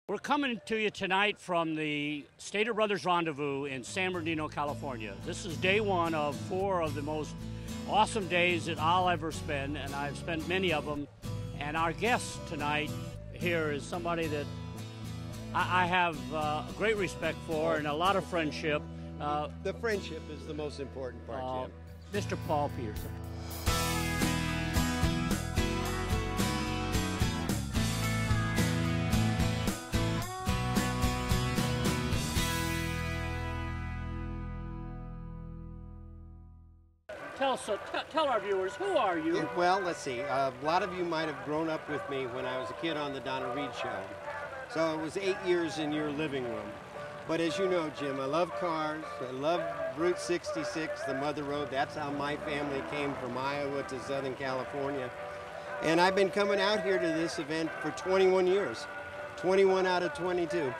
We're coming to you tonight from the Stater Brothers Rendezvous in San Bernardino, California. This is day one of 4 of the most awesome days that I'll ever spend, and I've spent many of them. And our guest tonight here is somebody that I have great respect for and a lot of friendship. The friendship is the most important part, Jim. Mr. Paul Peterson. Tell our viewers, who are you? Well, let's see. A lot of you might have grown up with me when I was a kid on the Donna Reed Show. So it was 8 years in your living room. But as you know, Jim, I love cars. I love Route 66, the Mother Road. That's how my family came from Iowa to Southern California. And I've been coming out here to this event for 21 years, 21 out of 22.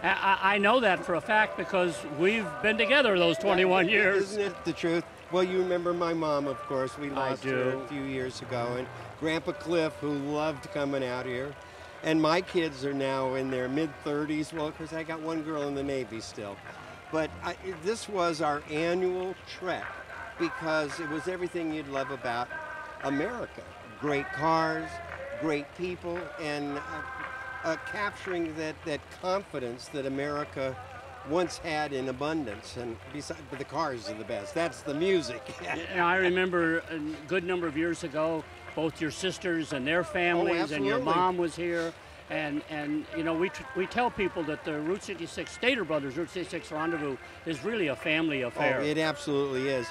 I know that for a fact because we've been together those 21 years. Isn't it the truth? Well, you remember my mom, of course. We lost her a few years ago. And Grandpa Cliff, who loved coming out here. And my kids are now in their mid-30s. Well, because I got one girl in the Navy still. But this was our annual trek because it was everything you'd love about America. Great cars, great people, and capturing that confidence that America once had in abundance, and besides, but the cars are the best. That's the music. I remember a good number of years ago, both your sisters and their families, and your mom was here, and you know, we tell people that the Route 66 Stater Brothers Route 66 Rendezvous is really a family affair. Oh, it absolutely is.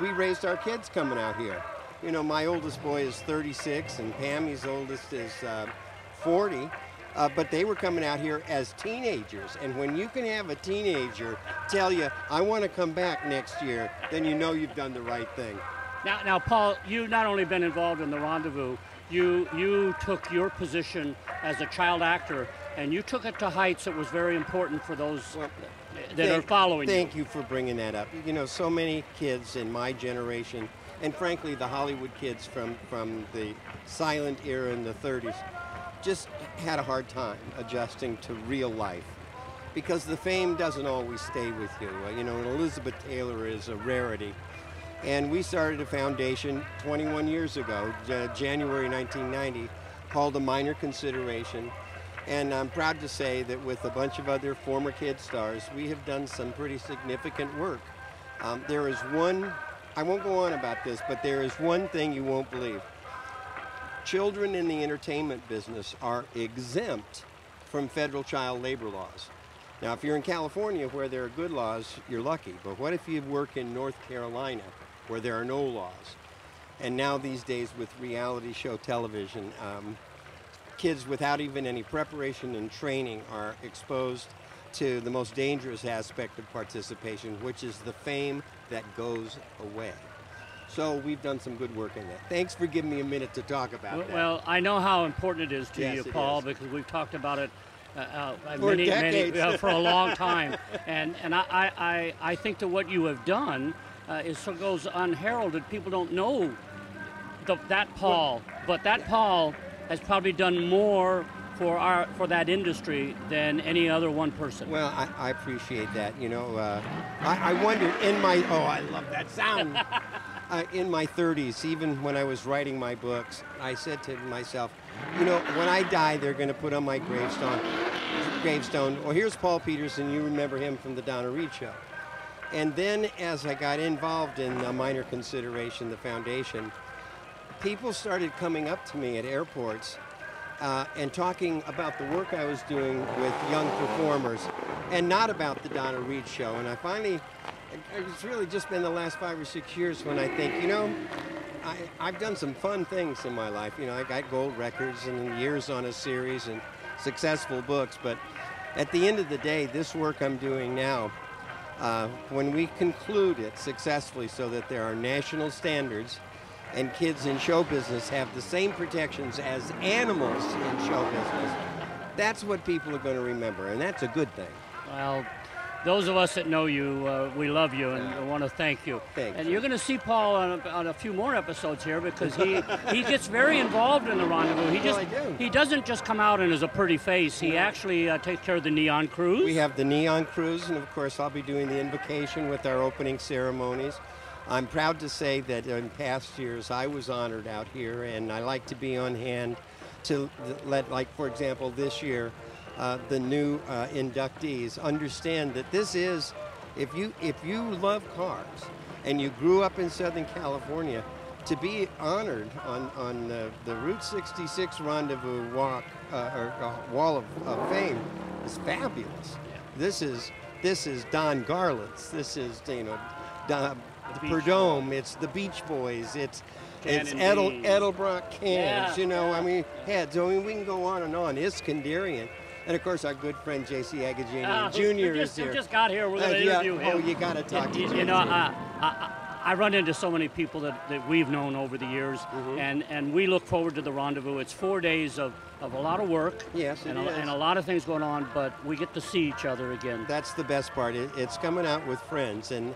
We raised our kids coming out here. You know, my oldest boy is 36, and Pammy's oldest is 40. But they were coming out here as teenagers, and when you can have a teenager tell you, I want to come back next year, then you know you've done the right thing. Now, Paul, you've not only been involved in the Rendezvous, you took your position as a child actor, and you took it to heights that was very important for those that are following you. Thank you for bringing that up. You know, so many kids in my generation, and frankly the Hollywood kids from the silent era in the 30s, just had a hard time adjusting to real life because the fame doesn't always stay with you. You know, Elizabeth Taylor is a rarity. And we started a foundation 21 years ago, January 1990, called A Minor Consideration. And I'm proud to say that with a bunch of other former kid stars, we have done some pretty significant work. There is one, I won't go on about this, but there is one thing you won't believe. Children in the entertainment business are exempt from federal child labor laws. Now, if you're in California where there are good laws, you're lucky. But what if you work in North Carolina where there are no laws? And now these days with reality show television, kids without even any preparation and training are exposed to the most dangerous aspect of participation, which is the fame that goes away. So we've done some good work in that. Thanks for giving me a minute to talk about that. Well, I know how important it is to you, Paul, because we've talked about it for a long time. And I think that what you have done goes unheralded. People don't know that Paul, but that Paul has probably done more for that industry than any other one person. Well, I appreciate that. You know, I wondered in my, I love that sound. In my 30s, even when I was writing my books, I said to myself, you know, when I die, they're going to put on my gravestone, well, here's Paul Peterson, you remember him from the Donna Reed Show. And then as I got involved in A Minor Consideration, the foundation, people started coming up to me at airports and talking about the work I was doing with young performers and not about the Donna Reed Show. And I finally, it's really just been the last 5 or 6 years when I think, you know, I've done some fun things in my life. You know, I got gold records and years on a series and successful books, but at the end of the day, this work I'm doing now, when we conclude it successfully so that there are national standards and kids in show business have the same protections as animals in show business, that's what people are going to remember, and that's a good thing. Well, those of us that know you, we love you, and I want to thank you. Thanks. And you're going to see Paul on a few more episodes here, because he gets very involved in the Rendezvous. He doesn't just come out and as a pretty face. He actually takes care of the neon cruise. We have the neon cruise, and of course I'll be doing the invocation with our opening ceremonies. I'm proud to say that in past years I was honored out here, and I like to be on hand to let, like for example this year, the new inductees understand that this is, if you love cars and you grew up in Southern California, to be honored on the Route 66 Rendezvous walk or Wall of Fame is fabulous. Yeah. This is Don Garland's. This is Perdome. It's the Beach Boys. It's Edelbrock Cans. Yeah. I mean, we can go on and on. Iskandarian. And of course, our good friend J.C. Agajanian Jr. is here. Who just got here. We're going to interview him. Oh, you got to talk to J.C. I run into so many people that we've known over the years, and we look forward to the Rendezvous. It's 4 days of a lot of work. Yes, and a lot of things going on, but we get to see each other again. That's the best part. It's coming out with friends. And,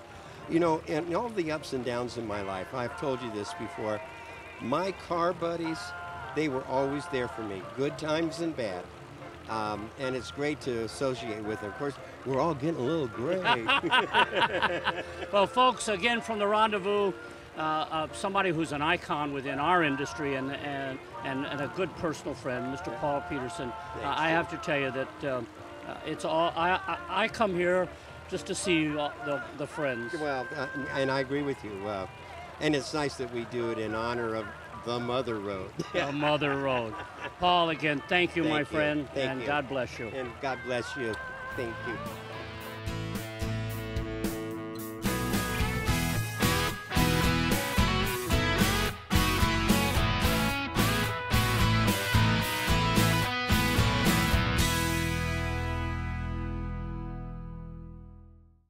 in all the ups and downs in my life, I've told you this before, my car buddies, they were always there for me, good times and bad. And it's great to associate with them. Of course, we're all getting a little gray. Well, folks, again from the Rendezvous, somebody who's an icon within our industry and a good personal friend, Mr. Paul Peterson. I have to tell you that it's all. I come here just to see the friends. Well, and I agree with you. And it's nice that we do it in honor of the Mother Road. The Mother Road. Paul, again, thank you, my friend, Thank you. God bless you. And God bless you. Thank you.